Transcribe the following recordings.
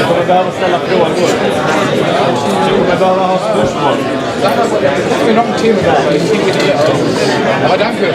kommer behöva ställa frågor. Du kommer behöva ha spörsmål. Det är lång tid där. Ja, danke.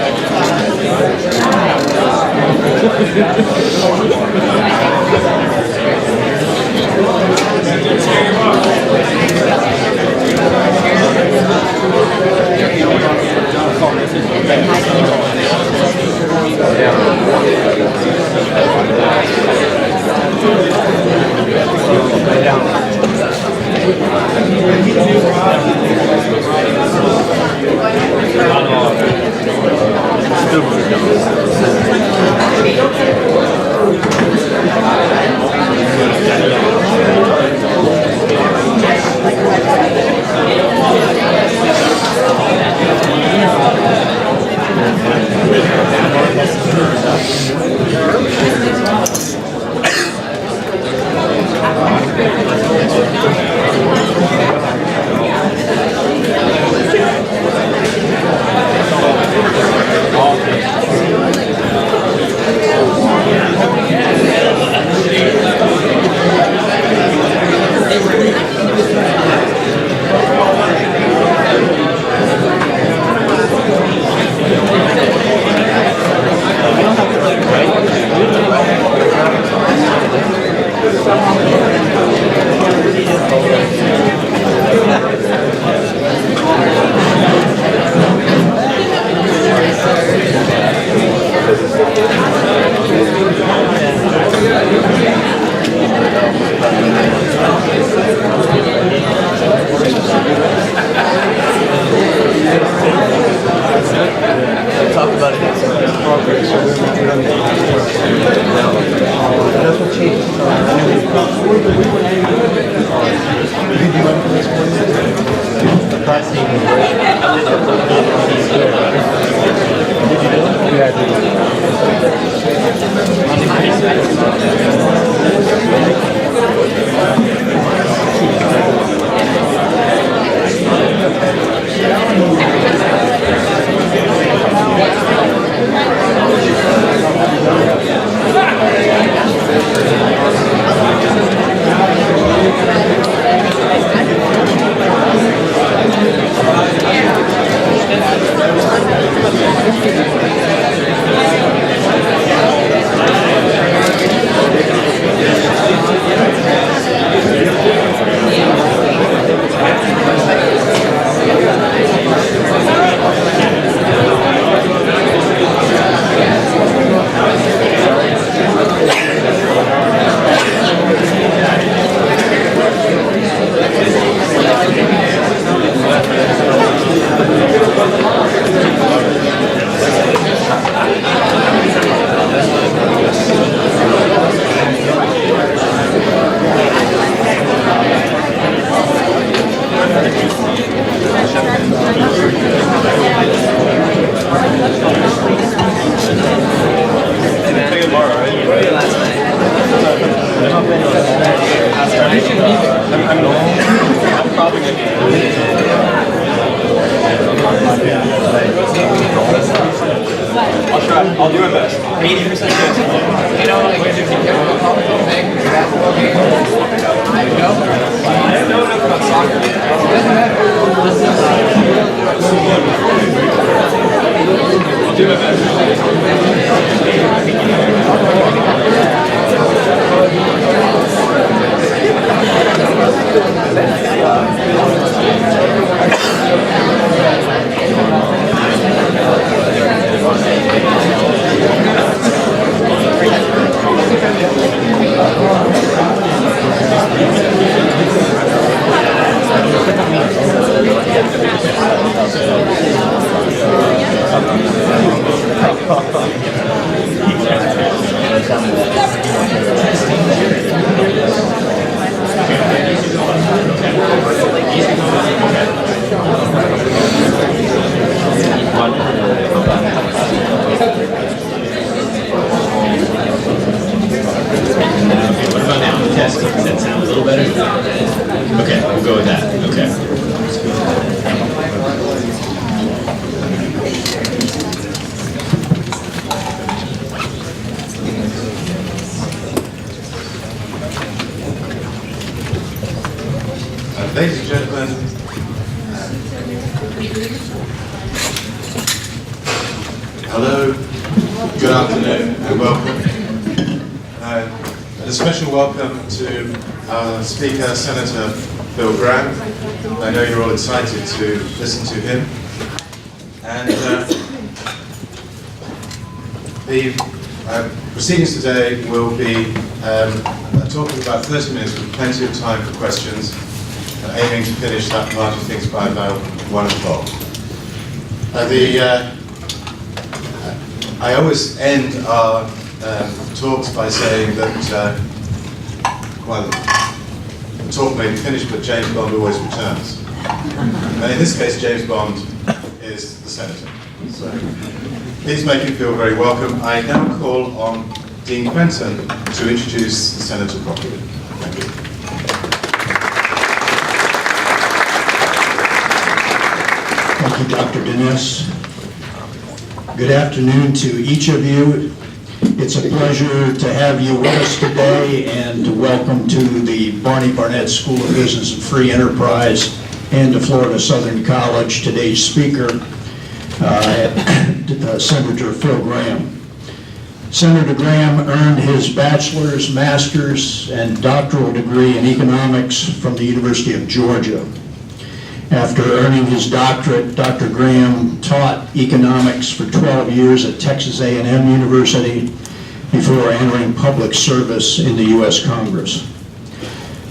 I'll do my best. 80% chance. You know, like, if you get a couple of things, I don't know enough about soccer. I'll do my Ladies and gentlemen, hello, good afternoon, and welcome. And a special welcome to our speaker, Senator Phil Gramm. I know you're all excited to listen to him. And the proceedings today will be talking about 30 minutes with plenty of time for questions, aiming to finish that part of things by about 1 o'clock. I always end our talks by saying that, well, the talk may be finished, but James Bond always returns. And in this case, James Bond is the Senator. So please make him feel very welcome. I now call on Dean Quentin to introduce the Senator properly. Thank you. Thank you, Dr. Dinesh. Good afternoon to each of you. It's a pleasure to have you with us today and to welcome to the Barney Barnett School of Business and Free Enterprise and to Florida Southern College today's speaker, Senator Phil Gramm. Senator Gramm earned his bachelor's, master's, and doctoral degree in economics from the University of Georgia. After earning his doctorate, Dr. Gramm taught economics for 12 years at Texas A&M University before entering public service in the U.S. Congress.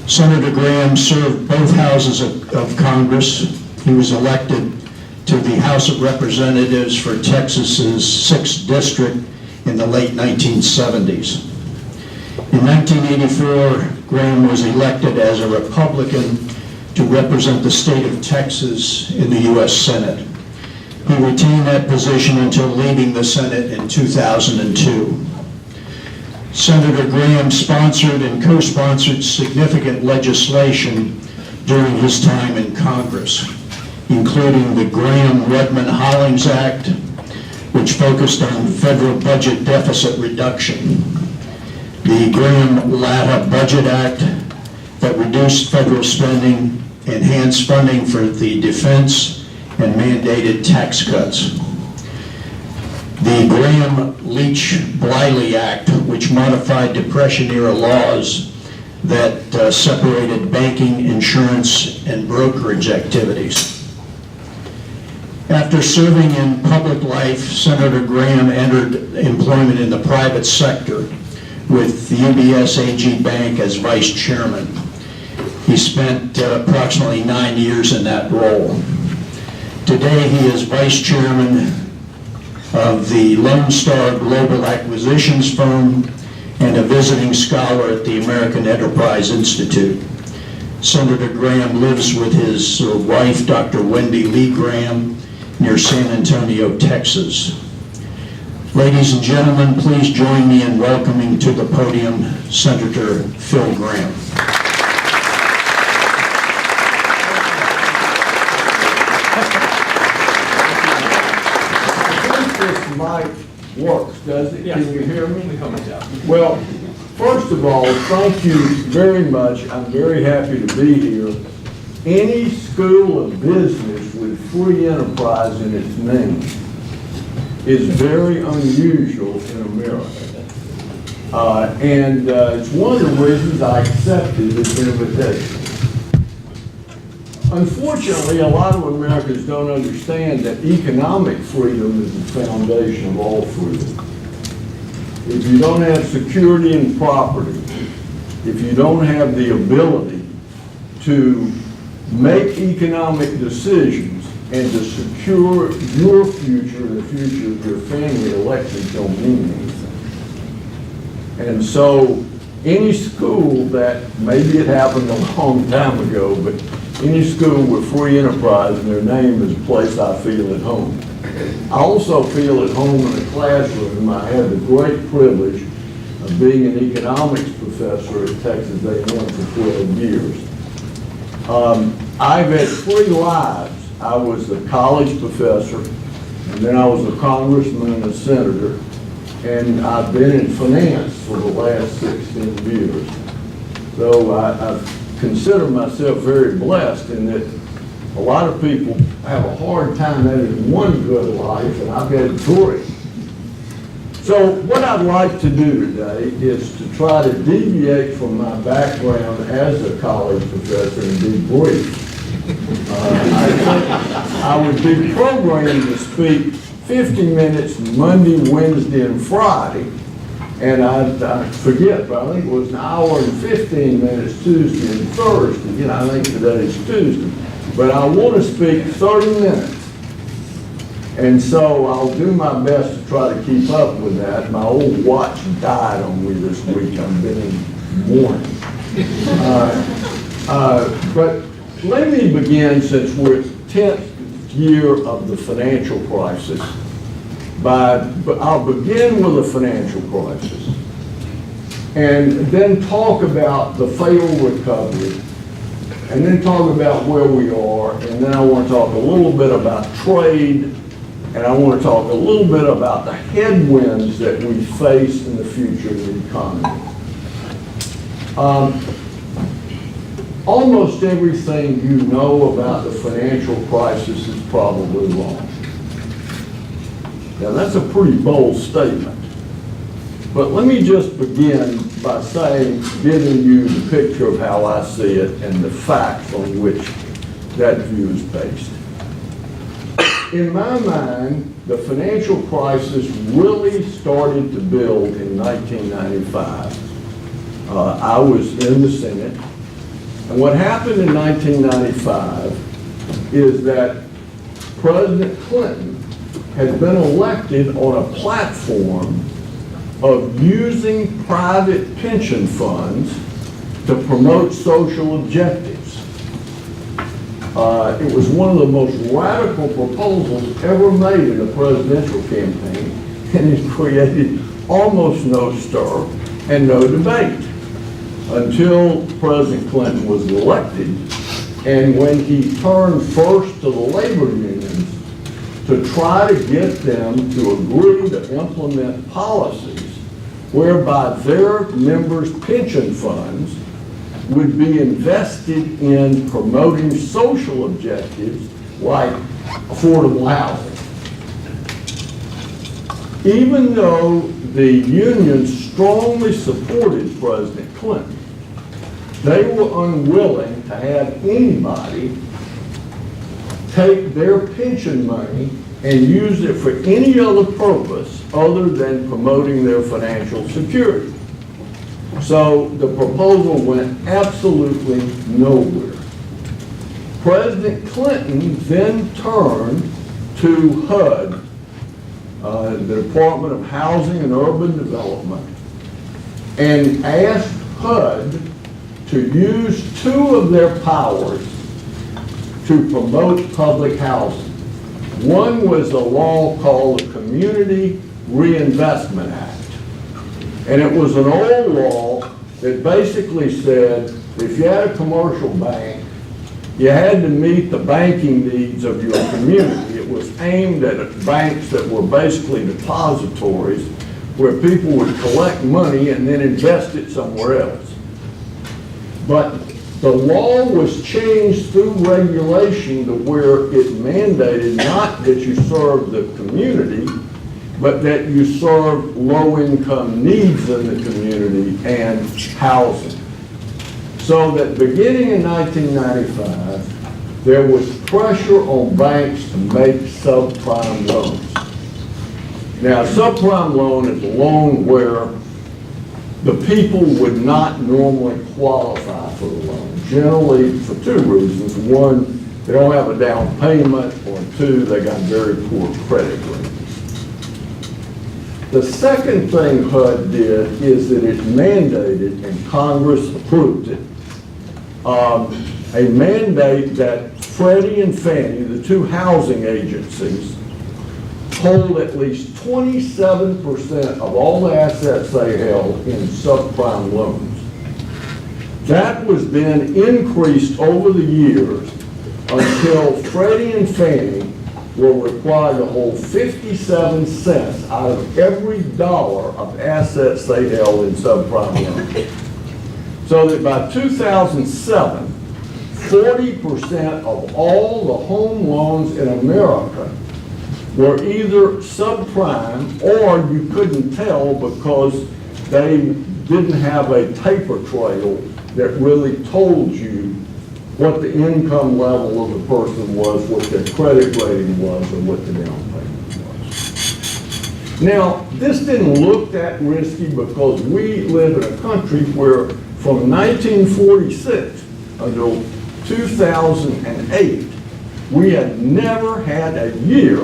Senator Gramm served both houses of Congress. He was elected to the House of Representatives for Texas's 6th District in the late 1970s. In 1984, Gramm was elected as a Republican to represent the state of Texas in the U.S. Senate. He retained that position until leaving the Senate in 2002. Senator Gramm sponsored and co-sponsored significant legislation during his time in Congress, including the Gramm-Rudman-Hollings Act, which focused on federal budget deficit reduction, the Gramm-Latta Budget Act that reduced federal spending, enhanced funding for the defense, and mandated tax cuts. The Gramm-Leach-Bliley Act, which modified Depression-era laws that separated banking, insurance, and brokerage activities. After serving in public life, Senator Gramm entered employment in the private sector with the UBS AG Bank as vice chairman. He spent approximately 9 years in that role. Today, he is vice chairman of the Lone Star Global Acquisitions Firm and a visiting scholar at the American Enterprise Institute. Senator Gramm lives with his wife, Dr. Wendy Lee Gramm, near San Antonio, Texas. Ladies and gentlemen, please join me in welcoming to the podium Senator Phil Gramm. This mic works, does it? Yes. Can you hear me? Yeah. Well, first of all, thank you very much. I'm very happy to be here. Any school of business with free enterprise in its name is very unusual in America. And it's one of the reasons I accepted this invitation. Unfortunately, a lot of Americans don't understand that economic freedom is the foundation of all freedom. If you don't have security in property, if you don't have the ability to make economic decisions and to secure your future and the future of your family, elections don't mean anything. And so any school that, maybe it happened a long time ago, but any school with free enterprise in their name is a place I feel at home. I also feel at home in a classroom. I had the great privilege of being an economics professor at Texas A&M for 12 years. I've had 3 lives. I was a college professor, and then I was a congressman and a senator, and I've been in finance for the last 16 years. So I've consider myself very blessed in that a lot of people have a hard time having one good life, and I've had three. So what I'd like to do today is to try to deviate from my background as a college professor and be brief. I would be programmed to speak 50 minutes Monday, Wednesday, and Friday, and I forget, but I think it was an hour and 15 minutes Tuesday and Thursday. You know, I think today's Tuesday. But I want to speak 30 minutes. And so I'll do my best to try to keep up with that. My old watch died on me this week. I've been in mourning. But let me begin, since we're 10th year of the financial crisis, I'll begin with the financial crisis and then talk about the failed recovery, and then talk about where we are, and then I want to talk a little bit about trade, and I want to talk a little bit about the headwinds that we face in the future of the economy. Almost everything you know about the financial crisis is probably wrong. Now, that's a pretty bold statement. But let me just begin by saying, giving you the picture of how I see it and the facts on which that view is based. In my mind, the financial crisis really started to build in 1995. I was in the Senate, and what happened in 1995 is that President Clinton had been elected on a platform of using private pension funds to promote social objectives. It was one of the most radical proposals ever made in a presidential campaign, and it created almost no stir and no debate until President Clinton was elected, and when he turned first to the labor unions to try to get them to agree to implement policies whereby their members' pension funds would be invested in promoting social objectives like affordable housing. Even though the unions strongly supported President Clinton, they were unwilling to have anybody take their pension money and use it for any other purpose other than promoting their financial security. So the proposal went absolutely nowhere. President Clinton then turned to HUD, the Department of Housing and Urban Development, and asked HUD to use two of their powers to promote public housing. One was a law called the Community Reinvestment Act. And it was an old law that basically said if you had a commercial bank, you had to meet the banking needs of your community. It was aimed at banks that were basically depositories where people would collect money and then invest it somewhere else. But the law was changed through regulation to where it mandated not that you serve the community, but that you serve low-income needs in the community and housing. So that beginning in 1995, there was pressure on banks to make subprime loans. Now, a subprime loan is a loan where the people would not normally qualify for the loan, generally for two reasons. One, they don't have a down payment, or two, they got very poor credit ratings. The second thing HUD did is that it mandated, and Congress approved it, a mandate that Freddie and Fannie, the two housing agencies, hold at least 27% of all the assets they held in subprime loans. That was then increased over the years until Freddie and Fannie were required to hold 57 cents out of every dollar of assets they held in subprime loans. So that by 2007, 40% of all the home loans in America were either subprime or you couldn't tell because they didn't have a paper trail that really told you what the income level of the person was, what their credit rating was, or what the down payment was. Now, this didn't look that risky because we live in a country where from 1946 until 2008, we had never had a year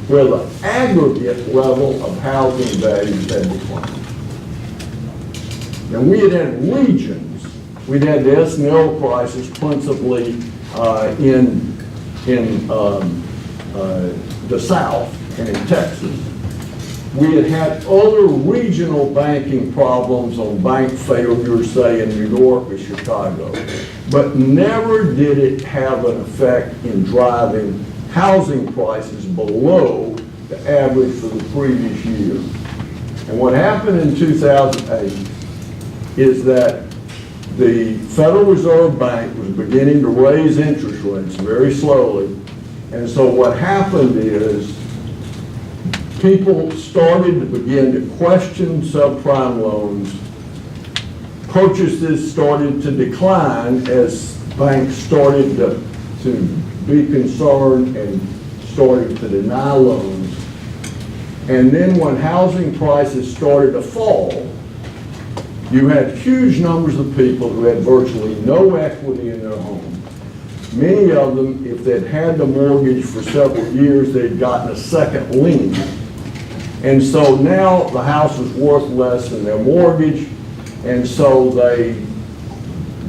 where the aggregate level of housing values had declined. And we had regions. We'd had the S&L crisis principally in the South and in Texas. We had had other regional banking problems on bank failures, say in New York or Chicago, but never did it have an effect in driving housing prices below the average for the previous year. And what happened in 2008 is that the Federal Reserve Bank was beginning to raise interest rates very slowly. And so what happened is people started to begin to question subprime loans. Purchases started to decline as banks started to be concerned and started to deny loans. And then when housing prices started to fall, you had huge numbers of people who had virtually no equity in their home. Many of them, if they'd had the mortgage for several years, they'd gotten a second lien. And so now the house was worth less than their mortgage, and so they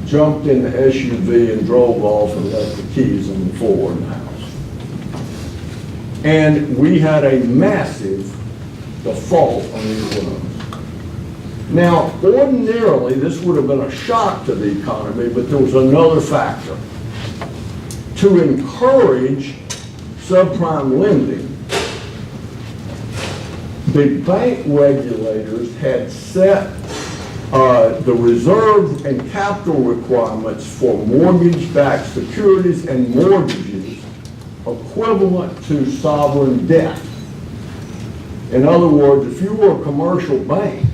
jumped in the SUV and drove off and left the keys on the floor in the house. And we had a massive default on these loans. Now, ordinarily, this would have been a shock to the economy, but there was another factor. To encourage subprime lending, the bank regulators had set the reserve and capital requirements for mortgage-backed securities and mortgages equivalent to sovereign debt. In other words, if you were a commercial bank,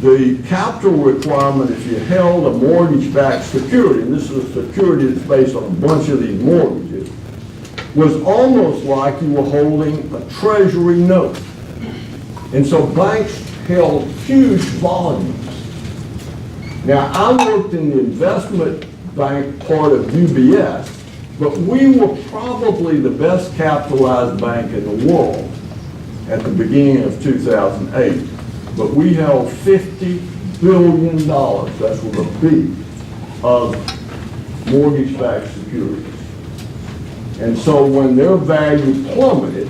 the capital requirement, if you held a mortgage-backed security, and this is a security that's based on a bunch of these mortgages, was almost like you were holding a treasury note. And so banks held huge volumes. Now, I worked in the investment bank part of UBS, but we were probably the best capitalized bank in the world at the beginning of 2008. But we held $50 billion, that's with a B, of mortgage-backed securities. And so when their value plummeted,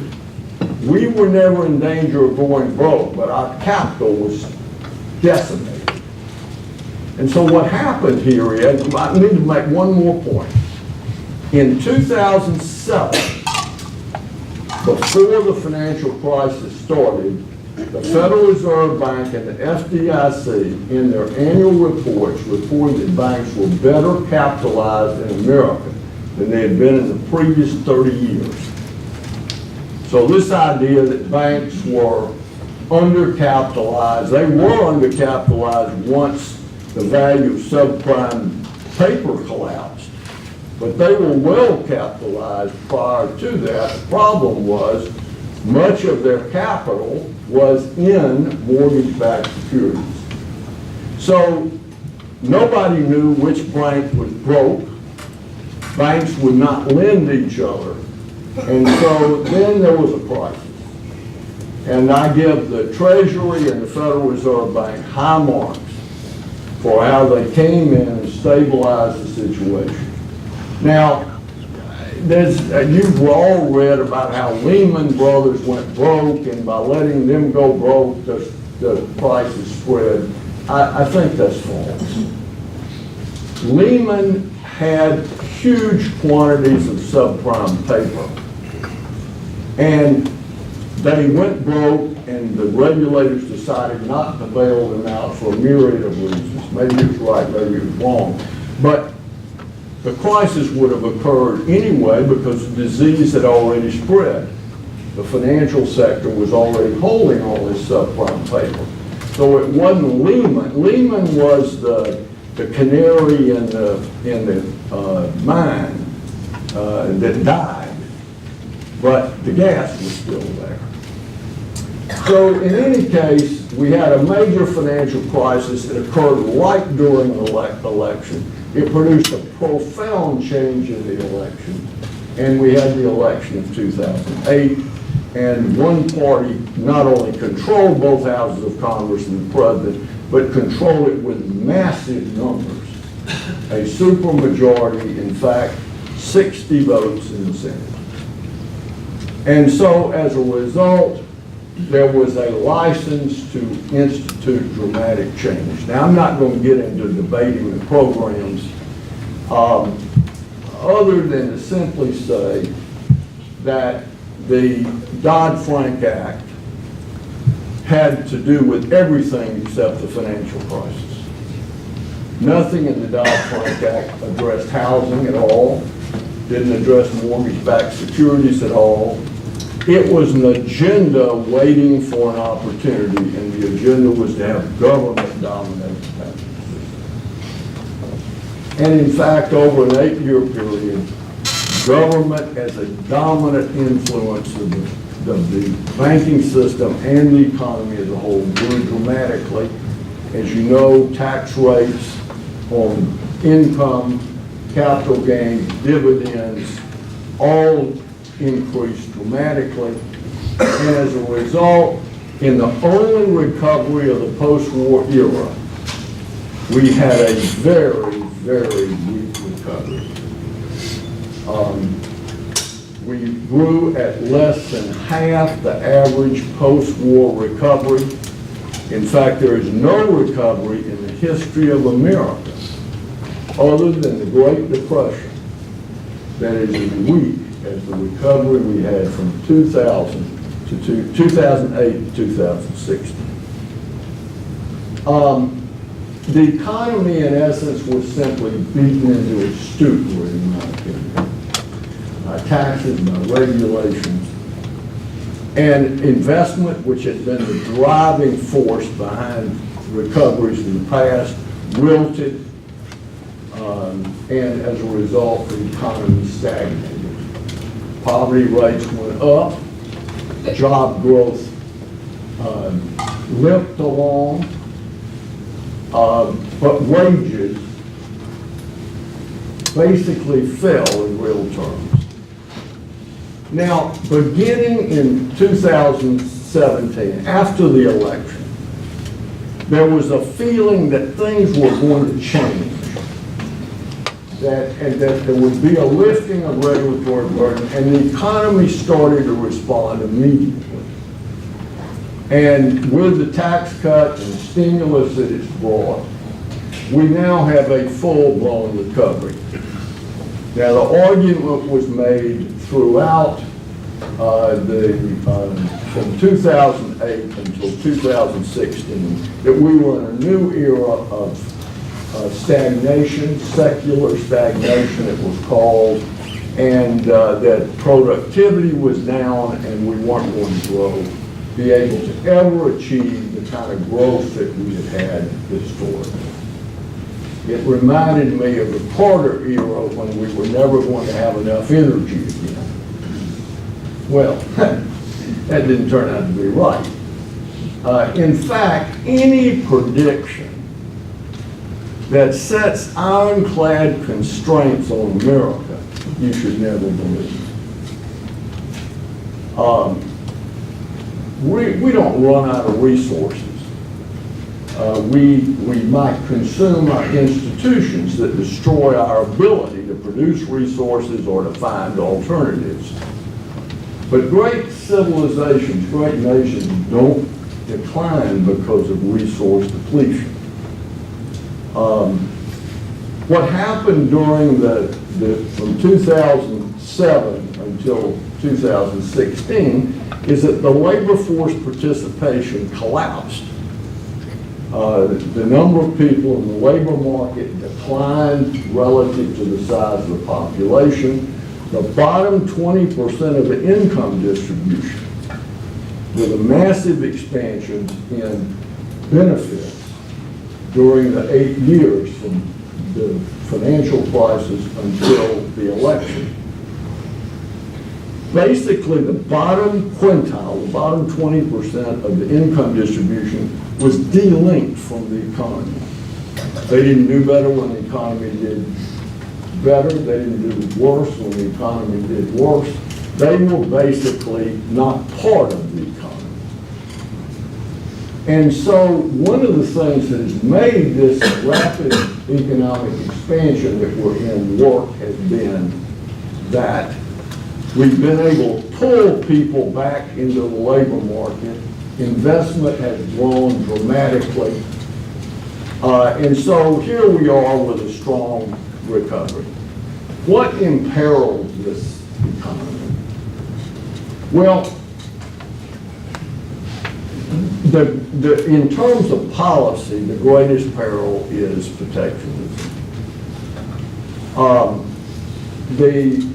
we were never in danger of going broke, but our capital was decimated. And so what happened here is, I need to make one more point. In 2007, before the financial crisis started, the Federal Reserve Bank and the FDIC, in their annual reports, reported that banks were better capitalized in America than they had been in the previous 30 years. So this idea that banks were undercapitalized, they were undercapitalized once the value of subprime paper collapsed, but they were well capitalized prior to that. The problem was much of their capital was in mortgage-backed securities. So nobody knew which bank was broke. Banks would not lend each other. And so then there was a crisis. And I give the Treasury and the Federal Reserve Bank high marks for how they came in and stabilized the situation. Now, you've all read about how Lehman Brothers went broke, and by letting them go broke, the prices spread. I think that's false. Lehman had huge quantities of subprime paper. And They went broke, and the regulators decided not to bail them out for a myriad of reasons. Maybe it's right, maybe it's wrong. But the crisis would have occurred anyway because the disease had already spread. The financial sector was already holding all this subprime paper. So it wasn't Lehman. Lehman was the canary in the mine that died, but the gas was still there. So in any case, we had a major financial crisis that occurred right during the election. It produced a profound change in the election, and we had the election of 2008, and one party not only controlled both houses of Congress and the president, but controlled it with massive numbers. A supermajority, in fact, 60 votes in the Senate. And so as a result, there was a license to institute dramatic change. Now, I'm not going to get into debating the programs other than to simply say that the Dodd-Frank Act had to do with everything except the financial crisis. Nothing in the Dodd-Frank Act addressed housing at all, didn't address mortgage-backed securities at all. It was an agenda waiting for an opportunity, and the agenda was to have government dominate the banking system. And in fact, over an 8-year period, government as a dominant influence of the banking system and the economy as a whole grew dramatically. As you know, tax rates on income, capital gains, dividends, all increased dramatically. And as a result, in the only recovery of the post-war era, we had a very, very weak recovery. We grew at less than half the average post-war recovery. In fact, there is no recovery in the history of America other than the Great Depression that is as weak as the recovery we had from 2000 to 2008 to 2016. The economy, in essence, was simply beaten into a stupor, in my opinion. Taxes, by regulations, and investment, which has been the driving force behind recoveries in the past, wilted, and as a result, the economy stagnated. Poverty rates went up, job growth limped along, but wages basically fell in real terms. Now, beginning in 2017, after the election, there was a feeling that things were going to change, and that there would be a lifting of regulatory burden, and the economy started to respond immediately. And with the tax cut and stimulus that it's brought, we now have a full-blown recovery. Now, the argument was made throughout from 2008 until 2016 that we were in a new era of stagnation, secular stagnation it was called, and that productivity was down and we weren't going to be able to ever achieve the kind of growth that we had historically. It reminded me of the Carter era when we were never going to have enough energy again. Well, that didn't turn out to be right. In fact, any prediction that sets ironclad constraints on America, you should never believe. We don't run out of resources. We might consume our institutions that destroy our ability to produce resources or to find alternatives. But great civilizations, great nations don't decline because of resource depletion. What happened during from 2007 until 2016 is that the labor force participation collapsed. The number of people in the labor market declined relative to the size of the population. The bottom 20% of the income distribution, with a massive expansion in benefits during the 8 years from the financial crisis until the election. Basically, the bottom quintile, the bottom 20% of the income distribution was delinked from the economy. They didn't do better when the economy did better. They didn't do worse when the economy did worse. They were basically not part of the economy. And so one of the things that has made this rapid economic expansion that we're in work has been that we've been able to pull people back into the labor market. Investment has grown dramatically. And so here we are with a strong recovery. What imperils this economy? Well, in terms of policy, the greatest peril is protectionism. The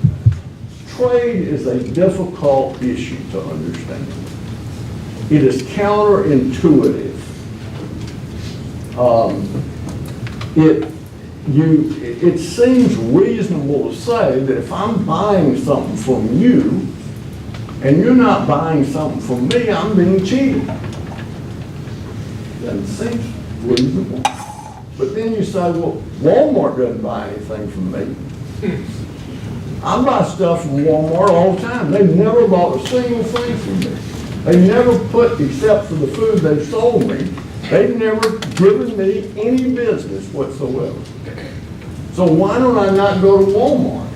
trade is a difficult issue to understand. It is counterintuitive. It seems reasonable to say that if I'm buying something from you and you're not buying something from me, I'm being cheated. That seems reasonable. But then you say, well, Walmart doesn't buy anything from me. I buy stuff from Walmart all the time. They've never bought a single thing from me. They never put, except for the food they've sold me, they've never given me any business whatsoever. So why don't I not go to Walmart?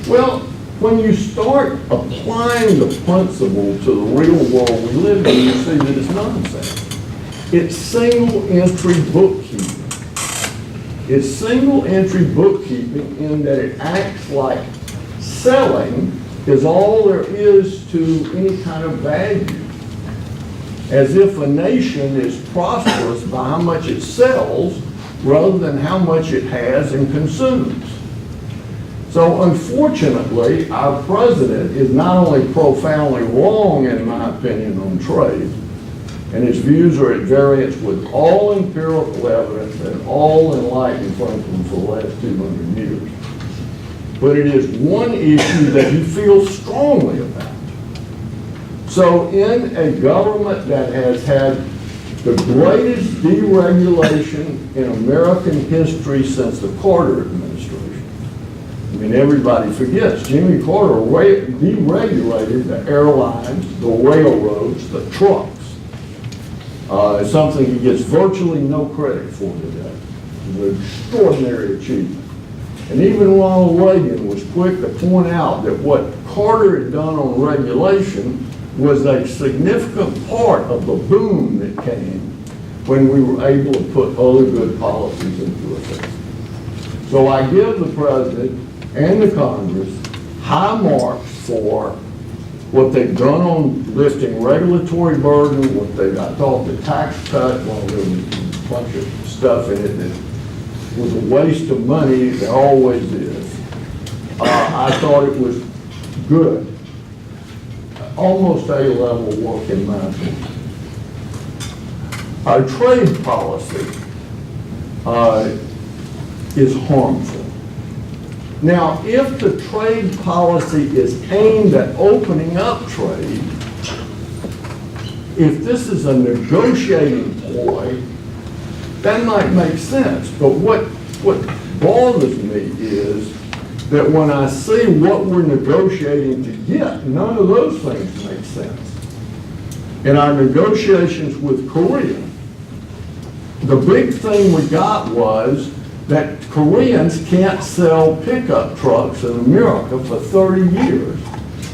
Well, when you start applying the principle to the real world we live in, you see that it's nonsense. It's single entry bookkeeping. It's single entry bookkeeping in that it acts like selling is all there is to any kind of value. As if a nation is prosperous by how much it sells rather than how much it has and consumes. So unfortunately, our president is not only profoundly wrong, in my opinion, on trade, and his views are at variance with all empirical evidence and all enlightened thinking for the last 200 years. But it is one issue that he feels strongly about. So in a government that has had the greatest deregulation in American history since the Carter administration, I mean, everybody forgets, Jimmy Carter deregulated the airlines, the railroads, the trucks. It's something he gets virtually no credit for today. It's an extraordinary achievement. And even Ronald Reagan was quick to point out that what Carter had done on regulation was a significant part of the boom that came when we were able to put other good policies into effect. So I give the president and the Congress high marks for what they've done on lifting regulatory burden, I thought the tax cut, well, there was a bunch of stuff in it that was a waste of money, there always is. I thought it was good. Almost A-level work in my opinion. Our trade policy is harmful. Now, if the trade policy is aimed at opening up trade, if this is a negotiating ploy, that might make sense. But what bothers me is that when I see what we're negotiating to get, none of those things make sense. In our negotiations with Korea, the big thing we got was that Koreans can't sell pickup trucks in America for 30 years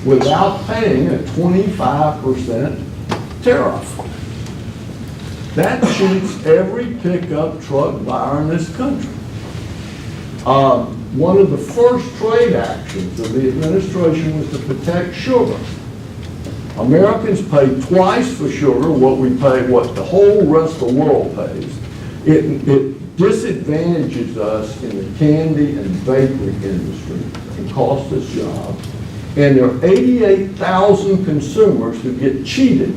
without paying a 25% tariff. That cheats every pickup truck buyer in this country. one of the first trade actions of the administration was to protect sugar. Americans pay twice for sugar what the whole rest of the world pays. It disadvantages us in the candy and bakery industry and costs us jobs. And there are 88,000 consumers who get cheated.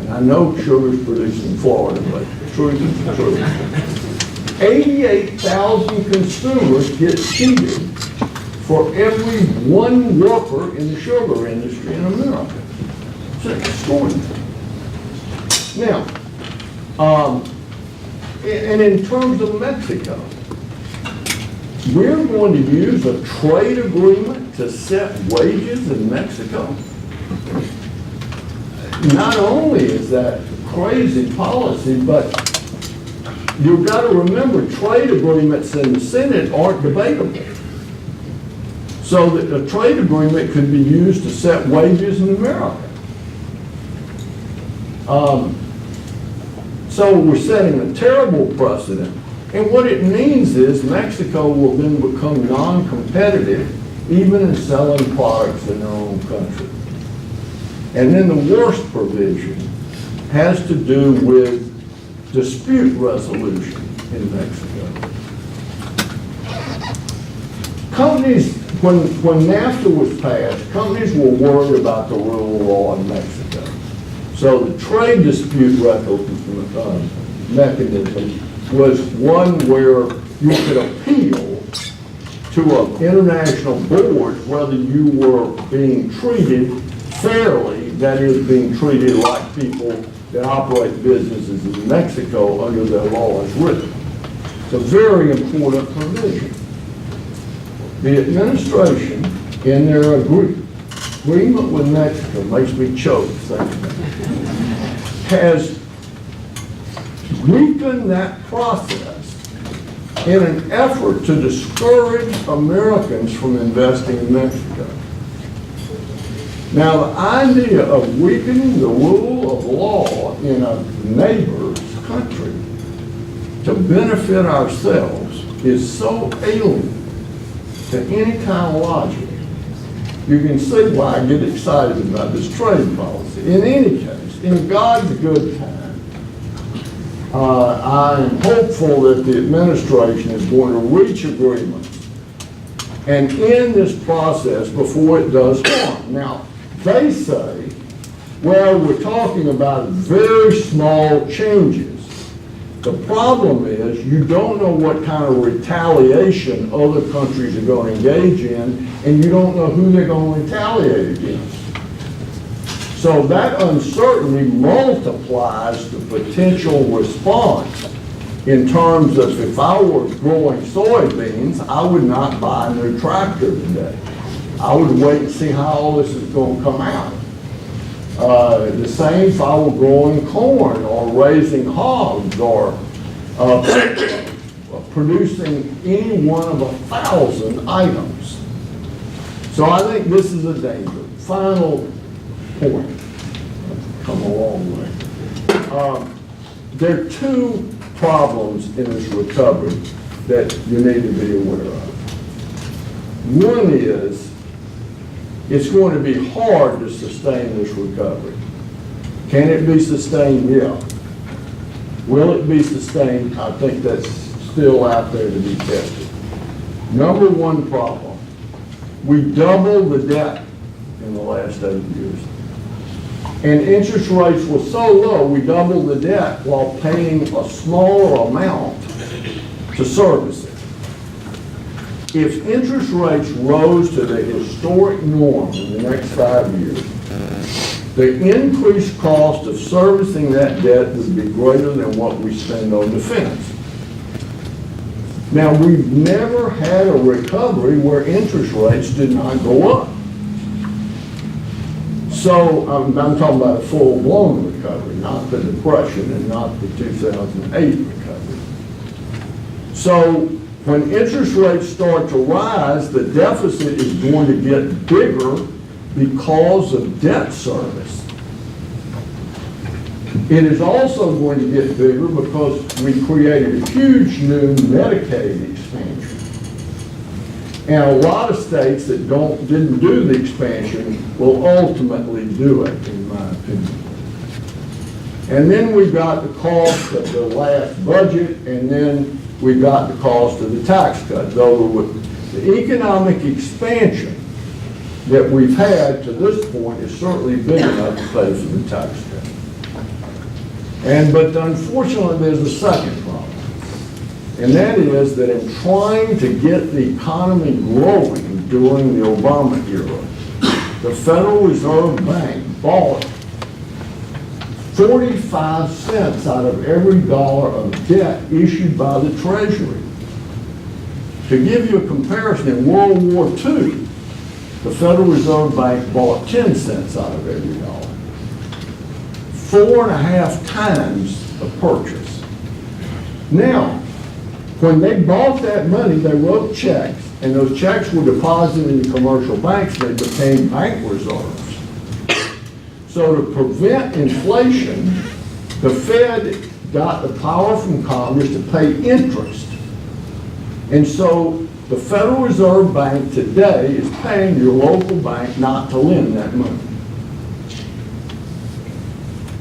And I know sugar is produced in Florida, but the truth is the truth. 88,000 consumers get cheated for every one worker in the sugar industry in America. It's extraordinary. Now, and in terms of Mexico, we're going to use a trade agreement to set wages in Mexico. Not only is that crazy policy, but you've got to remember trade agreements in the Senate aren't debatable. So that a trade agreement could be used to set wages in America. So we're setting a terrible precedent. And what it means is Mexico will then become non-competitive even in selling products in their own country. And then the worst provision has to do with dispute resolution in Mexico. Companies, when NAFTA was passed, companies were worried about the rule of law in Mexico. So the trade dispute mechanism was one where you could appeal to an international board whether you were being treated fairly, that is, being treated like people that operate businesses in Mexico under their law as written. It's a very important provision. The administration, in their agreement with Mexico, makes me choke thinking, has weakened that process in an effort to discourage Americans from investing in Mexico. Now, the idea of weakening the rule of law in a neighbor's country to benefit ourselves is so alien to any kind of logic. You can see why I get excited about this trade policy. In any case, in God's good time, I am hopeful that the administration is going to reach agreements and end this process before it does harm. Now, they say, well, we're talking about very small changes. The problem is you don't know what kind of retaliation other countries are going to engage in, and you don't know who they're going to retaliate against. So that uncertainty multiplies the potential response in terms of if I were growing soybeans, I would not buy a new tractor today. I would wait and see how all this is going to come out. The same if I were growing corn or raising hogs or producing any one of 1,000 items. So I think this is a danger. Final point. Come a long way. There are two problems in this recovery that you need to be aware of. One is it's going to be hard to sustain this recovery. Can it be sustained? Yeah. Will it be sustained? I think that's still out there to be tested. Number one problem, we doubled the debt in the last 8 years. And interest rates were so low, we doubled the debt while paying a smaller amount to service it. If interest rates rose to the historic norm in the next 5 years, the increased cost of servicing that debt would be greater than what we spend on defense. Now, we've never had a recovery where interest rates did not go up. So I'm talking about a full-blown recovery, not the Depression and not the 2008 recovery. So when interest rates start to rise, the deficit is going to get bigger because of debt service. It is also going to get bigger because we created a huge new Medicaid expansion. And a lot of states that didn't do the expansion will ultimately do it, in my opinion. And then we got the cost of the last budget, and then we got the cost of the tax cuts. So the economic expansion that we've had to this point is certainly big enough to pay for the tax cut. But unfortunately, there's a second problem. And that is that in trying to get the economy growing during the Obama era, the Federal Reserve Bank bought 45 cents out of every dollar of debt issued by the Treasury. To give you a comparison, in World War II, the Federal Reserve Bank bought 10 cents out of every dollar. 4.5 times the purchase. Now, when they bought that money, they wrote checks, and those checks were deposited in commercial banks. They became bank reserves. So to prevent inflation, the Fed got the power from Congress to pay interest. And so the Federal Reserve Bank today is paying your local bank not to lend that money.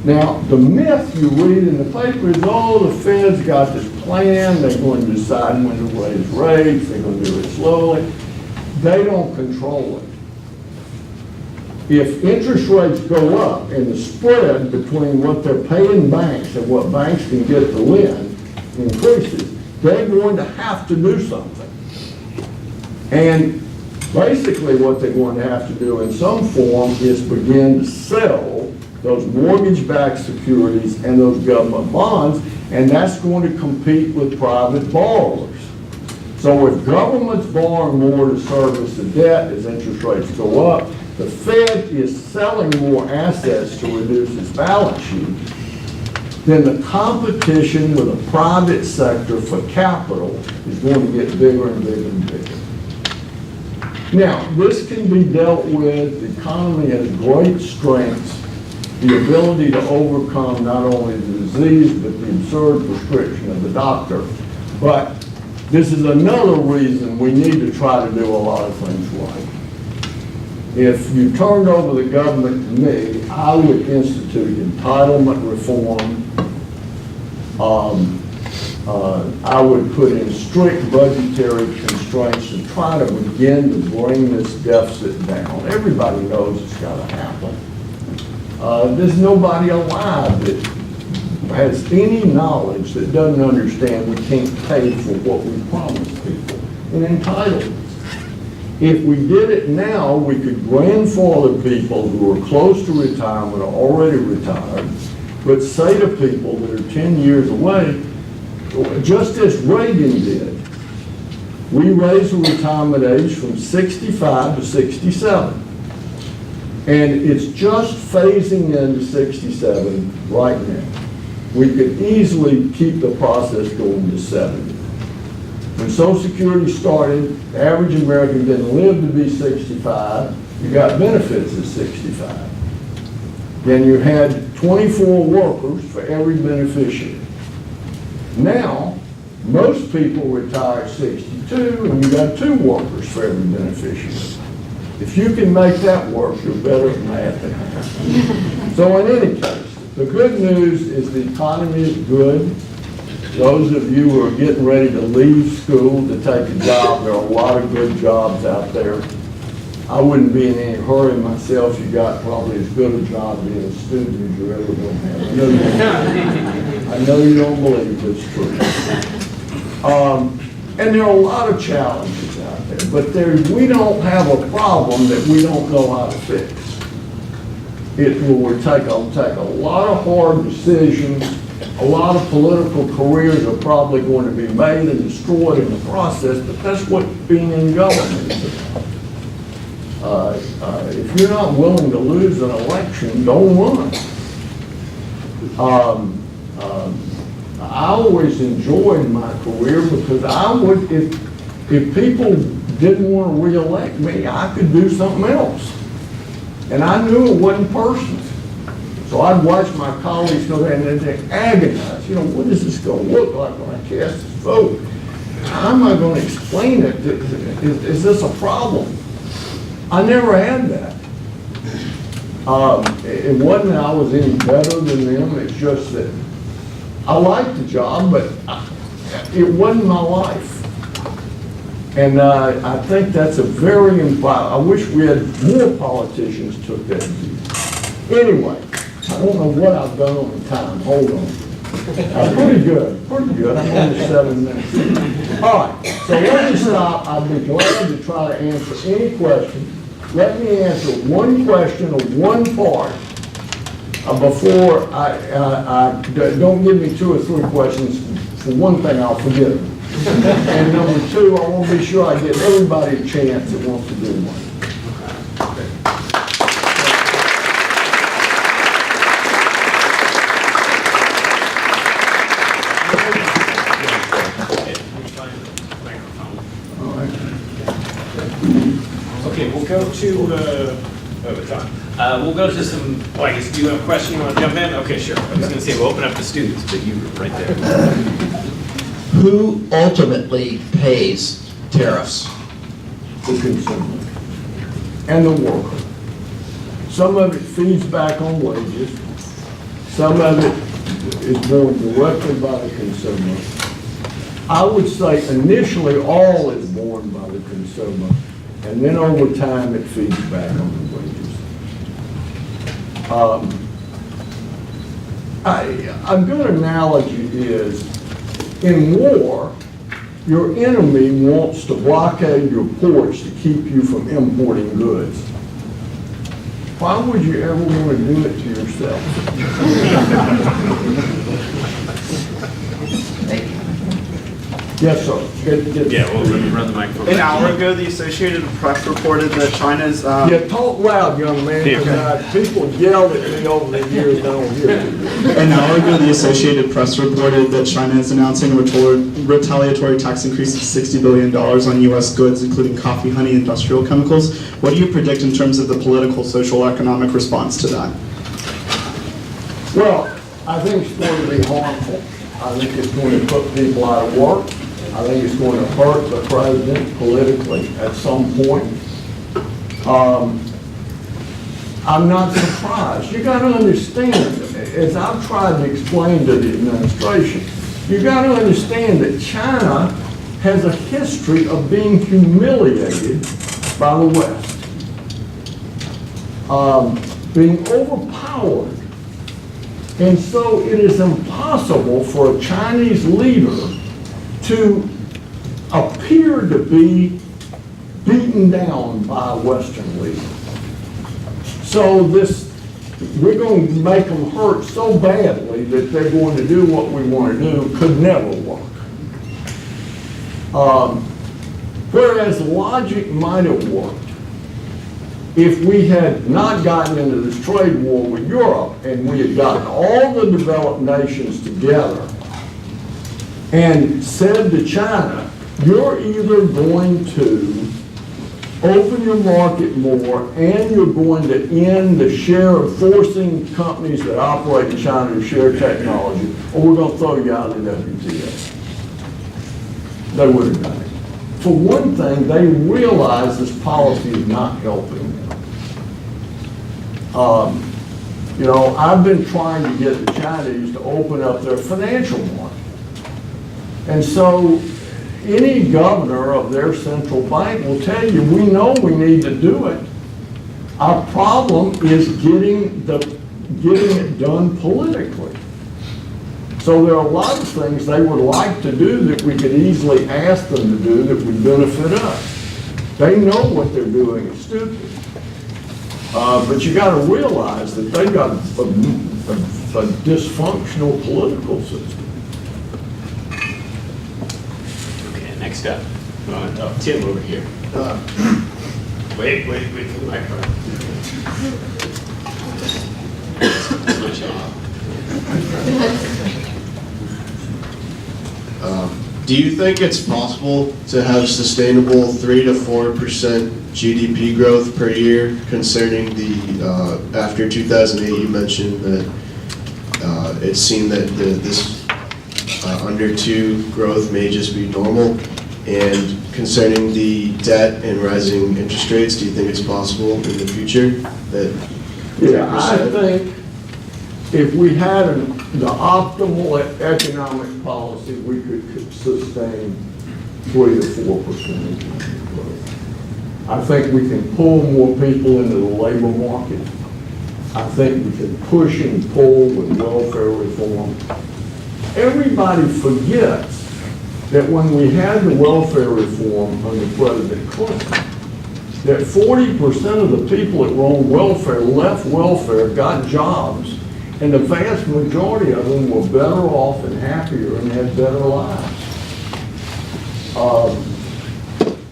Now, the myth you read in the paper is, oh, the Fed's got this plan, they're going to decide when to raise rates, they're going to do it slowly. They don't control it. If interest rates go up and the spread between what they're paying banks and what banks can get to lend increases, they're going to have to do something. And basically what they're going to have to do in some form is begin to sell those mortgage-backed securities and those government bonds, and that's going to compete with private borrowers. So if government's borrowing more to service the debt as interest rates go up, the Fed is selling more assets to reduce its balance sheet, then the competition with the private sector for capital is going to get bigger and bigger and bigger. Now, this can be dealt with. The economy has great strengths, the ability to overcome not only the disease, but the absurd prescription of the doctor. But this is another reason we need to try to do a lot of things right. If you turned over the government to me, I would institute entitlement reform. I would put in strict budgetary constraints to try to begin to bring this deficit down. Everybody knows it's got to happen. There's nobody alive that has any knowledge that doesn't understand we can't pay for what we promised people in entitlements. If we did it now, we could grandfather people who are close to retirement or already retired, but say to people that are 10 years away, just as Reagan did, we raised the retirement age from 65 to 67. And it's just phasing into 67 right now. We could easily keep the process going to 70. When Social Security started, the average American didn't live to be 65. You got benefits at 65. Then you had 24 workers for every beneficiary. Now, most people retire at 62, and you got 2 workers for every beneficiary. If you can make that work, you're better at math than I am. So in any case, the good news is the economy is good. Those of you who are getting ready to leave school to take a job, there are a lot of good jobs out there. I wouldn't be in any hurry myself. You got probably as good a job being a student as you're ever going to have. I know you don't believe it's true. And there are a lot of challenges out there, but we don't have a problem that we don't know how to fix. It will take a lot of hard decisions. A lot of political careers are probably going to be made and destroyed in the process, but that's what being in government is about. If you're not willing to lose an election, don't run. I always enjoyed my career because I would, if people didn't want to re-elect me, I could do something else. And I knew it wasn't personal. So I'd watch my colleagues go there and they'd agonize, what is this going to look like when I cast this vote? how am I going to explain it? Is this a problem? I never had that. It wasn't that I was any better than them, it's just that I liked the job, but it wasn't my life. And I think that's a very I wish we had more politicians took that view. Anyway, I don't know what I've done on the time. Hold on. Pretty good. I'm only 7 minutes. All right, so let me stop. I'd be glad to try to answer any question. Let me answer one question of one part before don't give me 2 or 3 questions. For one thing, I'll forget them. And number 2, I want to be sure I give everybody a chance that wants to do one. Okay, we'll go to, we'll go to some, I guess, do you have a question you want to jump in? Okay, sure. I was going to say, we'll open up to students, but you were right there. Who ultimately pays tariffs? The consumer and the worker. Some of it feeds back on wages. Some of it is borne directly by the consumer. I would say initially all is borne by the consumer, and then over time it feeds back on the wages. A good analogy is, in war, your enemy wants to blockade your ports to keep you from importing goods. Why would you ever want to do it to yourself? Yes, sir. Yeah, well, let me run the microphone. An hour ago, the Associated Press reported that China's... Yeah, talk loud, young man, because people yelled at me over the years, I don't hear it. An hour ago, the Associated Press reported that China is announcing a retaliatory tax increase of $60 billion on U.S. goods, including coffee, honey, and industrial chemicals. What do you predict in terms of the political, social, economic response to that? Well, I think it's going to be harmful. I think it's going to put people out of work. I think it's going to hurt the president politically at some point. I'm not surprised. You got to understand, as I've tried to explain to the administration, you got to understand that China has a history of being humiliated by the West, being overpowered. And so it is impossible for a Chinese leader to appear to be beaten down by a Western leader. So we're going to make them hurt so badly that they're going to do what we want to do could never work. Whereas logic might have worked if we had not gotten into this trade war with Europe and we had gotten all the developed nations together and said to China, you're either going to open your market more and you're going to end the share of forcing companies that operate in China to share technology, or we're going to throw you out of the WTO. They would have done it. For one thing, they realize this policy is not helping them. You know, I've been trying to get the Chinese to open up their financial market. And so any governor of their central bank will tell you, we know we need to do it. Our problem is getting it done politically. So there are a lot of things they would like to do that we could easily ask them to do that would benefit us. They know what they're doing is stupid. But you got to realize that they got a dysfunctional political system. Okay, next up. Tim over here. Wait for the microphone. Switch off. Do you think it's possible to have sustainable 3 to 4% GDP growth per year, concerning the, after 2008 you mentioned that it seemed that this under 2 growth may just be normal? And concerning the debt and rising interest rates, do you think it's possible in the future that? Yeah, I think if we had the optimal economic policy, we could sustain 3 to 4% economic growth. I think we can pull more people into the labor market. I think we can push and pull with welfare reform. Everybody forgets that when we had the welfare reform under President Clinton, that 40% of the people that were on welfare left welfare, got jobs, and the vast majority of them were better off and happier and had better lives.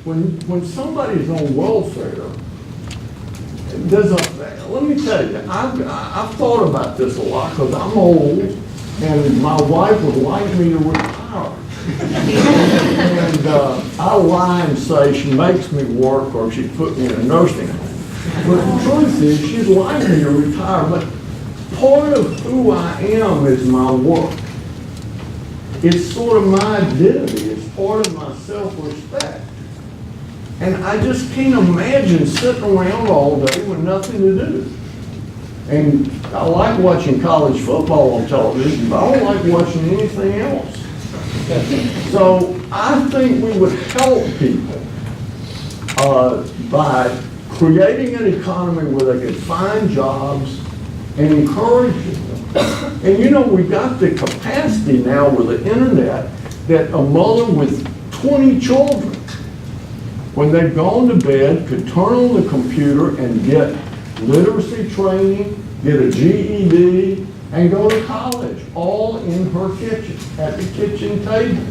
When somebody's on welfare, let me tell you, I've thought about this a lot because I'm old and my wife would like me to retire. And I lie and say she makes me work or she'd put me in a nursing home. But the truth is, she'd like me to retire, but part of who I am is my work. It's sort of my identity. It's part of my self-respect. And I just can't imagine sitting around all day with nothing to do. And I like watching college football on television, but I don't like watching anything else. So I think we would help people by creating an economy where they could find jobs and encouraging them. And you know, we got the capacity now with the internet that a mother with 20 children, when they've gone to bed, could turn on the computer and get literacy training, get a GED, and go to college, all in her kitchen, at the kitchen table.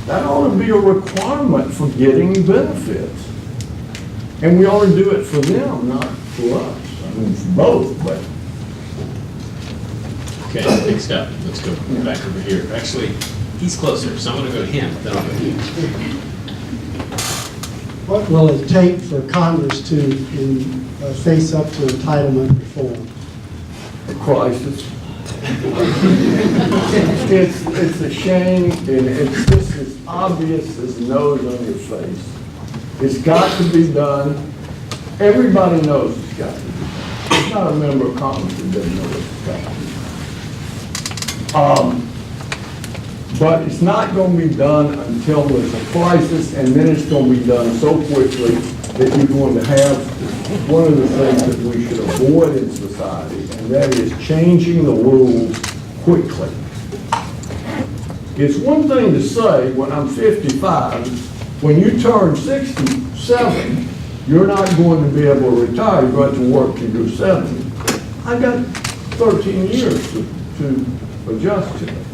That ought to be a requirement for getting benefits. And we ought to do it for them, not for us. I mean, for both, but. Okay, next step. Let's go back over here. Actually, he's closer, so I'm going to go to him, then I'll go to you. What will it take for Congress to face up to entitlement reform? A crisis. It's a shame, and it's just as obvious as the nose on your face. It's got to be done. Everybody knows it's got to be done. There's not a member of Congress that doesn't know it's got to be done. But it's not going to be done until there's a crisis, and then it's going to be done so quickly that you're going to have one of the things that we should avoid in society, and that is changing the rules quickly. It's one thing to say, when I'm 55, when you turn 67, you're not going to be able to retire, you're going to work till you're 70. I got 13 years to adjust to it.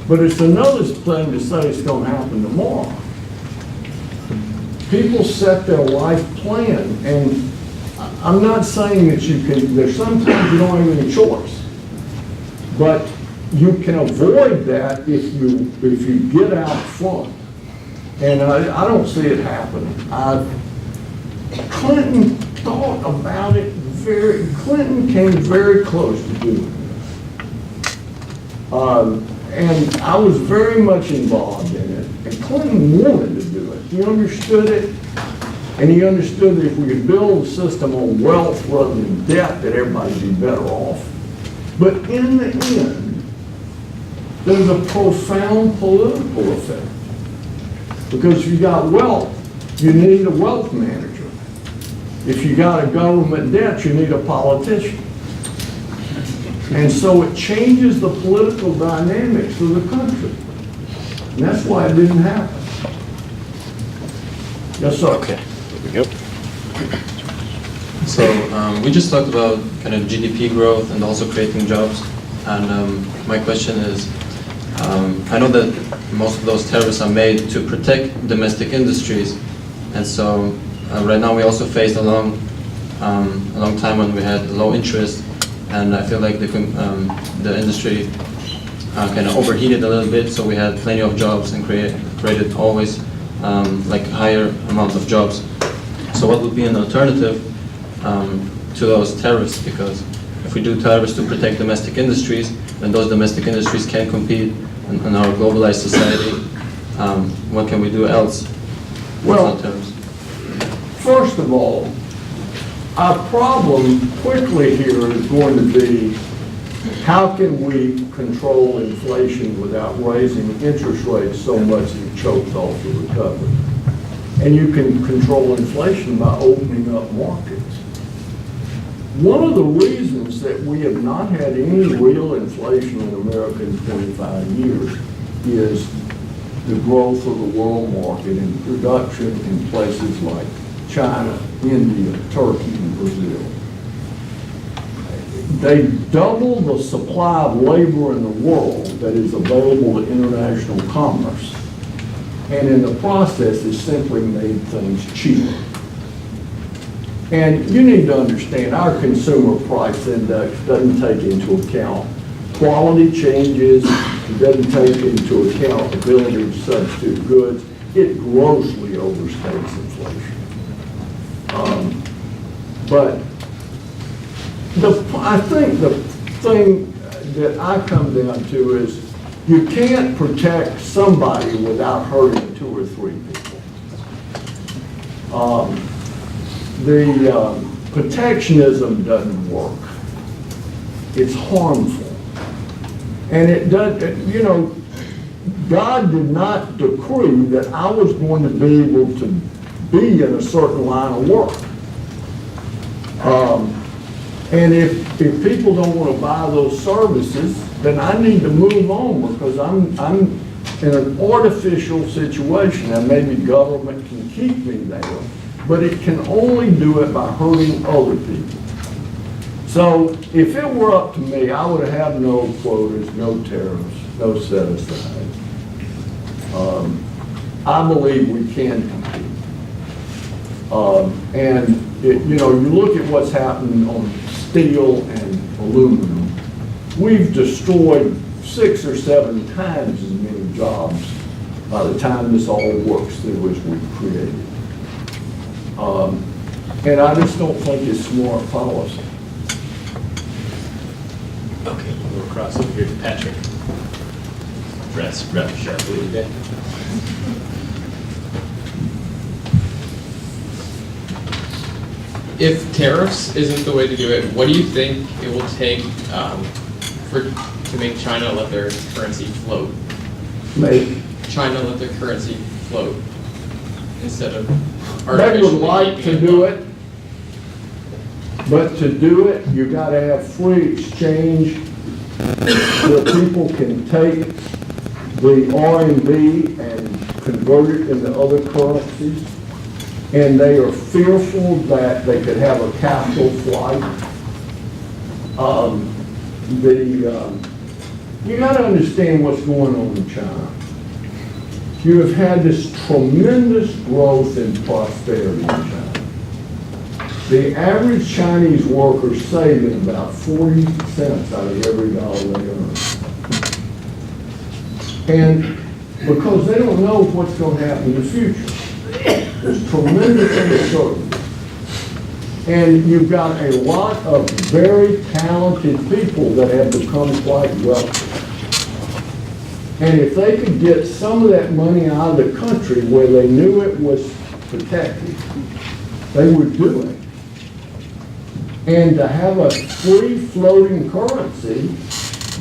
But it's another thing to say it's going to happen tomorrow. People set their life plan, and I'm not saying that you can, there's sometimes you don't have any choice. But you can avoid that if you get out front. And I don't see it happening. Clinton thought about it Clinton came very close to doing this. And I was very much involved in it. And Clinton wanted to do it. He understood it. And he understood that if we could build a system on wealth rather than debt, that everybody'd be better off. But in the end, there's a profound political effect. Because if you got wealth, you need a wealth manager. If you got a government debt, you need a politician. And so it changes the political dynamics of the country. And that's why it didn't happen. Yes, sir. Okay, here we go. So we just talked about kind of GDP growth and also creating jobs. And my question is, I know that most of those tariffs are made to protect domestic industries. And so right now we also faced a long time when we had low interest. And I feel like the industry kind of overheated a little bit, so we had plenty of jobs and created always like higher amounts of jobs. So what would be an alternative to those tariffs? Because if we do tariffs to protect domestic industries, when those domestic industries can't compete in our globalized society? What can we do else? Well, in terms? first of all, our problem quickly here is going to be, how can we control inflation without raising interest rates so much that it chokes off the recovery? And you can control inflation by opening up markets. One of the reasons that we have not had any real inflation in America in 25 years is the growth of the world market and production in places like China, India, Turkey, and Brazil. They double the supply of labor in the world that is available to international commerce, and in the process has simply made things cheaper. And you need to understand, our consumer price index doesn't take into account quality changes, it doesn't take into account ability to substitute goods. It grossly overstates inflation. But I think the thing that I come down to is, you can't protect somebody without hurting 2 or 3 people. Protectionism doesn't work. It's harmful. And it does, you know, God did not decree that I was going to be able to be in a certain line of work. And if people don't want to buy those services, then I need to move on, because I'm in an artificial situation, and maybe government can keep me there, but it can only do it by hurting other people. So if it were up to me, I would have no quotas, no tariffs, no set-asides. I believe we can compete. You know, you look at what's happening on steel and aluminum. We've destroyed 6 or 7 times as many jobs by the time this all works through as we've created. And I just don't think it's smart policy. Okay, we'll cross over here to Patrick. Dress rather sharply today. If tariffs isn't the way to do it, what do you think it will take to make China let their currency float? Make China let their currency float instead of They artificially would like keeping to it do low? it, but to do it, you gotta have free exchange where people can take the RMB and convert it into other currencies. And they are fearful that they could have a capital flight. You gotta understand what's going on in China. You have had this tremendous growth in prosperity in China. The average Chinese worker is saving about 40 cents out of every dollar they earn. And because they don't know what's going to happen in the future. There's tremendous uncertainty. And you've got a lot of very talented people that have become quite wealthy. And if they could get some of that money out of the country where they knew it was protected, they would do it. And to have a free floating currency,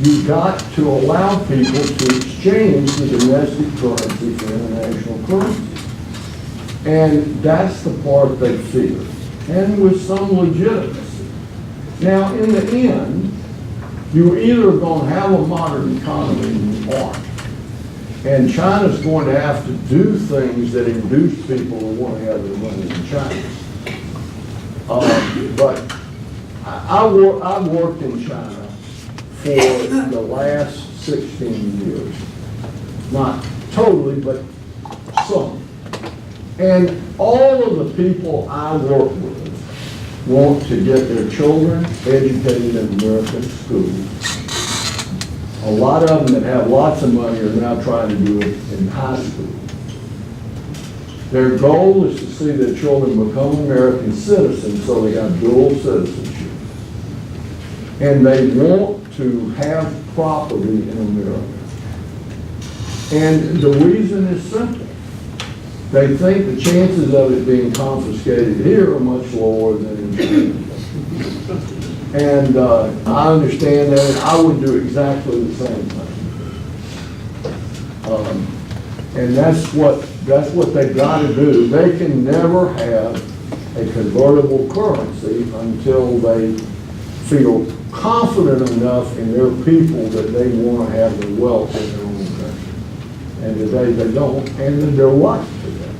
you've got to allow people to exchange the domestic currency for international currency. And that's the part they fear, and with some legitimacy. Now, in the end, you're either going to have a modern economy or you aren't. And China's going to have to do things that induce people to want to have their money in China. But I've worked in China for the last 16 years. Not totally, but some. And all of the people I work with want to get their children educated in American schools. A lot of them that have lots of money are now trying to do it in high school. Their goal is to see their children become American citizens so they have dual citizenship. And they want to have property in America. And the reason is simple. They think the chances of it being confiscated here are much lower than in China. And I understand that, and I would do exactly the same thing. And that's what they've got to do. They can never have a convertible currency until they feel confident enough in their people that they want to have the wealth in their own country. And today they don't, and they're right to that.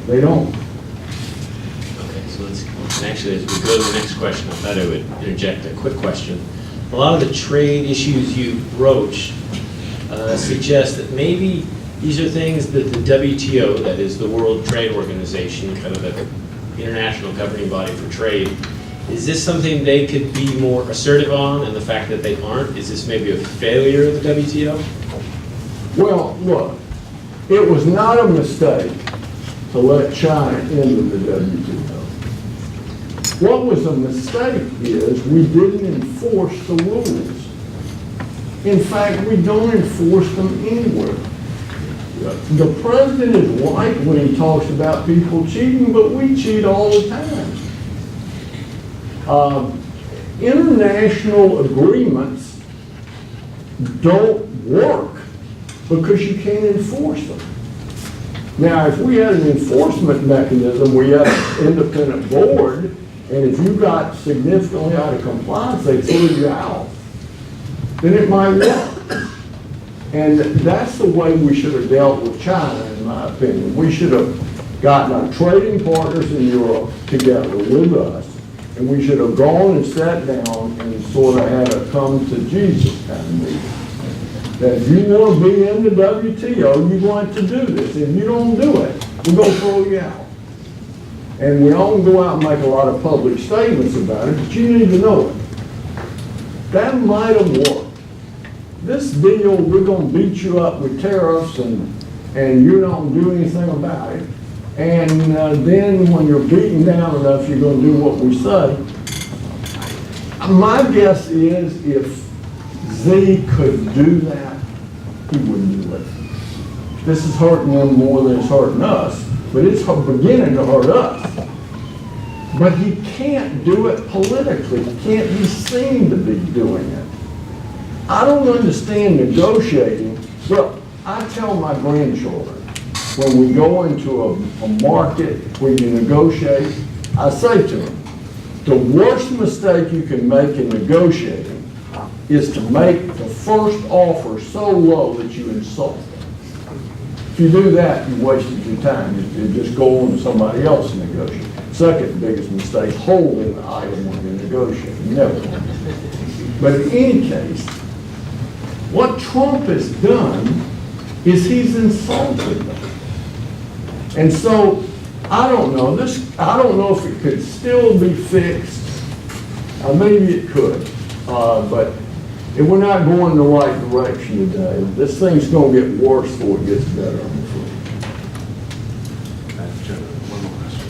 They don't. Okay, so and actually, as we go to the next question, I thought I would interject a quick question. A lot of the trade issues you broached suggest that maybe these are things that the WTO, that is the World Trade Organization, kind of the international governing body for trade, is this something they could be more assertive on, and the fact that they aren't, is this maybe a failure of the WTO? Well, look, it was not a mistake to let China into the WTO. What was a mistake is we didn't enforce the rules. In fact, we don't enforce them anywhere. The president is right when he talks about people cheating, but we cheat all the time. International agreements don't work because you can't enforce them. Now, if we had an enforcement mechanism, we had an independent board, and if you got significantly out of compliance, they threw you out, then it might work. And that's the way we should have dealt with China, in my opinion. We should have gotten our trading partners in Europe together with us, and we should have gone and sat down and sort of had a come to Jesus kind of meeting. That if you want to be in the WTO, you're going to do this. If you don't do it, we're going to throw you out. And we don't go out and make a lot of public statements about it, but you need to know it. That might have worked. This deal, we're going to beat you up with tariffs and you don't do anything about it. And then when you're beaten down enough, you're going to do what we say. My guess is if Z could do that, he wouldn't do it. This is hurting them more than it's hurting us, but it's beginning to hurt us. But he can't do it politically. He can't be seen to be doing it. I don't understand negotiating. Look, I tell my grandchildren, when we go into a market where you negotiate, I say to them, the worst mistake you can make in negotiating is to make the first offer so low that you insult them. If you do that, you wasted your time. You just go on to somebody else and negotiate. Second biggest mistake, holding the item when you're negotiating. Never. But in any case, what Trump has done is he's insulted them. And so, I don't know if it could still be fixed. Maybe it could. But if we're not going the right direction today, this thing's going to get worse before it gets better, I'm afraid.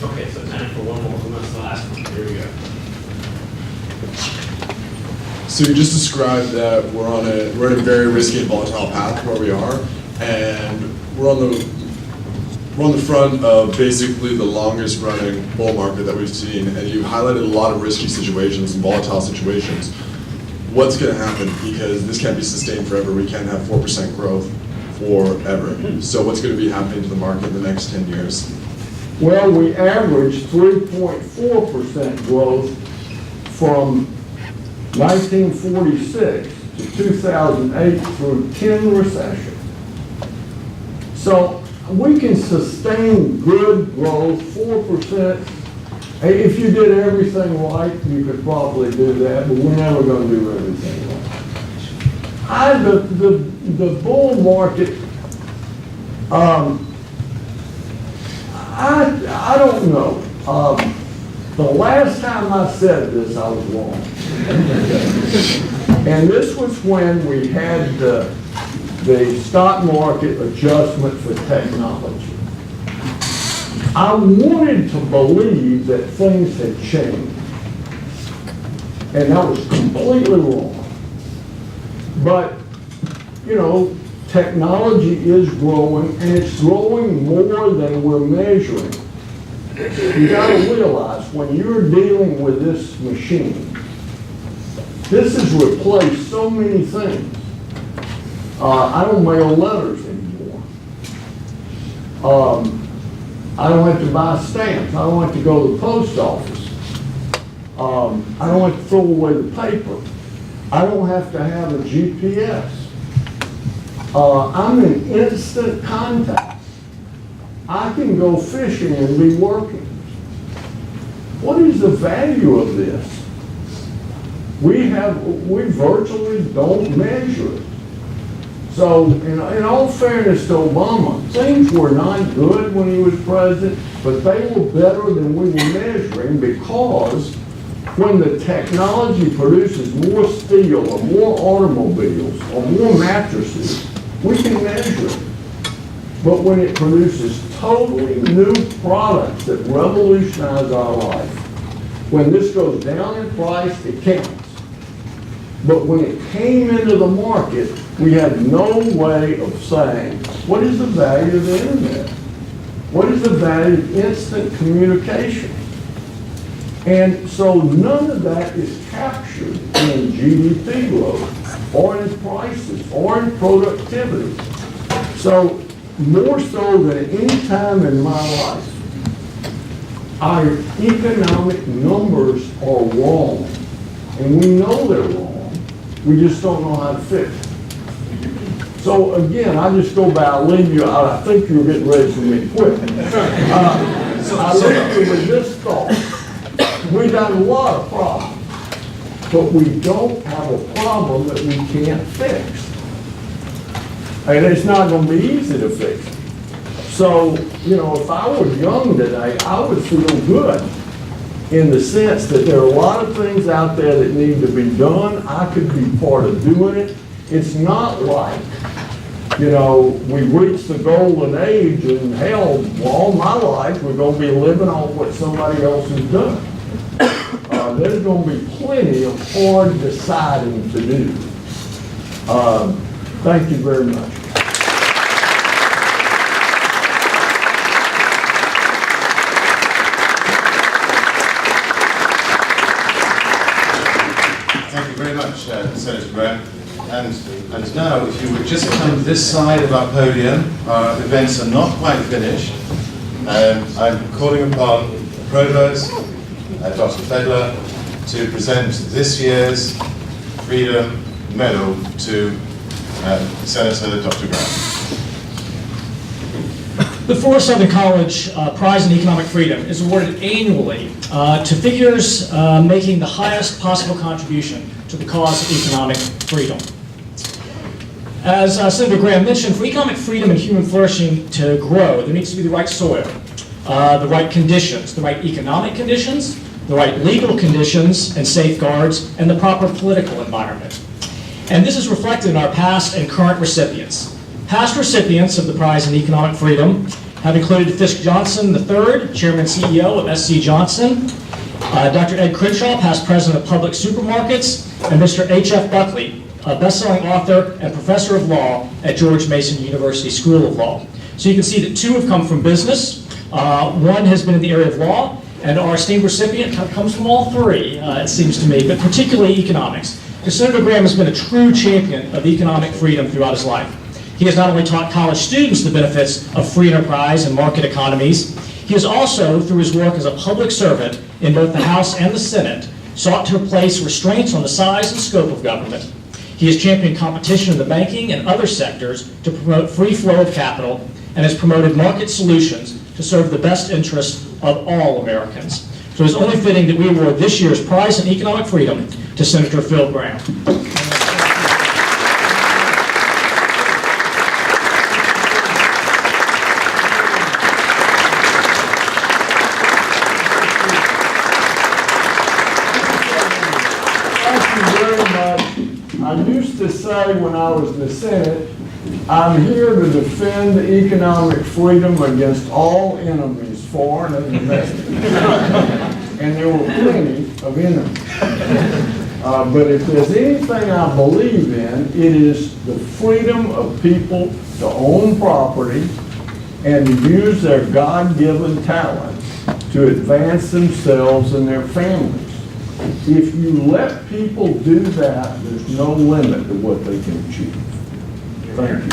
Okay, so time for one more. Who wants the last one? Here we go. So you just described that we're in a very risky and volatile path where we are, and we're on the front of basically the longest running bull market that we've seen, and you highlighted a lot of risky situations and volatile situations. What's going to happen? Because this can't be sustained forever. We can't have 4% growth forever. So what's going to be happening to the market in the next 10 years? Well, we averaged 3.4% growth from 1946 to 2008 through 10 recessions. So we can sustain good growth, 4%. If you did everything right, you could probably do that, but we're never going to do everything right. The bull market, I don't know. The last time I said this, I was wrong. And this was when we had the stock market adjustment for technology. I wanted to believe that things had changed. And that was completely wrong. But, you know, technology is growing, and it's growing more than we're measuring. You gotta realize, when you're dealing with this machine, this has replaced so many things. I don't mail letters anymore. I don't have to buy stamps. I don't have to go to the post office. I don't have to throw away the paper. I don't have to have a GPS. I'm in instant contact. I can go fishing and be working. What is the value of this? We virtually don't measure it. So, in all fairness to Obama, things were not good when he was president, but they were better than we were measuring, because when the technology produces more steel or more automobiles or more mattresses, we can measure it. But when it produces totally new products that revolutionize our life, when this goes down in price, it counts. But when it came into the market, we had no way of saying, what is the value of the internet? What is the value of instant communication? And so none of that is captured in GDP growth, or in prices, or in productivity. So more so than any time in my life, our economic numbers are wrong. And we know they're wrong. We just don't know how to fix it. So again, I just go by, I'll leave you, I think you're getting ready for me to quit. I leave you with this thought. We got a lot of problems, but we don't have a problem that we can't fix. And it's not going to be easy to fix. So, you know, if I were young today, I would feel good, in the sense that there are a lot of things out there that need to be done. I could be part of doing it. It's not like, you know, we reached the golden age and hell, all my life we're going to be living on what somebody else has done. There's going to be plenty of hard deciding to do. Thank you very much. Thank you very much, Senator Gramm. And now, if you would just come this side of our podium, our events are not quite finished. I'm calling upon the Provost, Dr. Fedler, to present this year's Freedom Medal to Senator Dr. Gramm. The Forest Southern College Prize in Economic Freedom is awarded annually to figures making the highest possible contribution to the cause of economic freedom. As Senator Gramm mentioned, for economic freedom and human flourishing to grow, there needs to be the right soil, the right conditions, the right economic conditions, the right legal conditions and safeguards, and the proper political environment. And this is reflected in our past and current recipients. Past recipients of the Prize in Economic Freedom have included Fisk Johnson III, Chairman and CEO of SC Johnson, Dr. Ed Crenshaw, past President of Public Supermarkets, and Mr. H.F. Buckley, a best-selling author and professor of law at George Mason University School of Law. So you can see that two have come from business, one has been in the area of law, and our esteemed recipient comes from all three, it seems to me, but particularly economics. Because Senator Gramm has been a true champion of economic freedom throughout his life. He has not only taught college students the benefits of free enterprise and market economies, he has also, through his work as a public servant in both the House and the Senate, sought to place restraints on the size and scope of government. He has championed competition in the banking and other sectors to promote free flow of capital, and has promoted market solutions to serve the best interests of all Americans. So it's only fitting that we award this year's Prize in Economic Freedom to Senator Phil Gramm. I used to say when I was in the Senate, I'm here to defend economic freedom against all enemies, foreign and domestic. And there were plenty of enemies. But if there's anything I believe in, it is the freedom of people to own property and to use their God-given talents to advance themselves and their families. If you let people do that, there's no limit to what they can achieve. Thank you.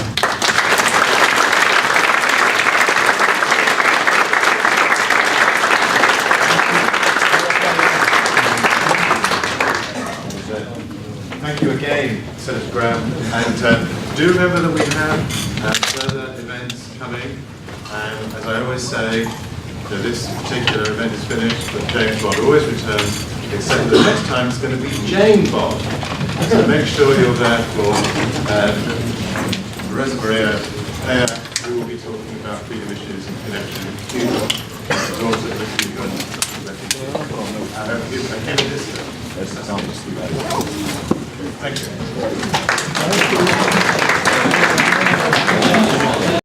Thank you again, Senator Gramm. And do remember that we have further events coming. And as I always say, this particular event is finished, but James Bond always returns, except that next time it's going to be Jane Bond. So make sure you're there for Rosa Maria there, who will be talking about freedom issues in connection with Cuba. It's also the Cuban refugee. Thank you.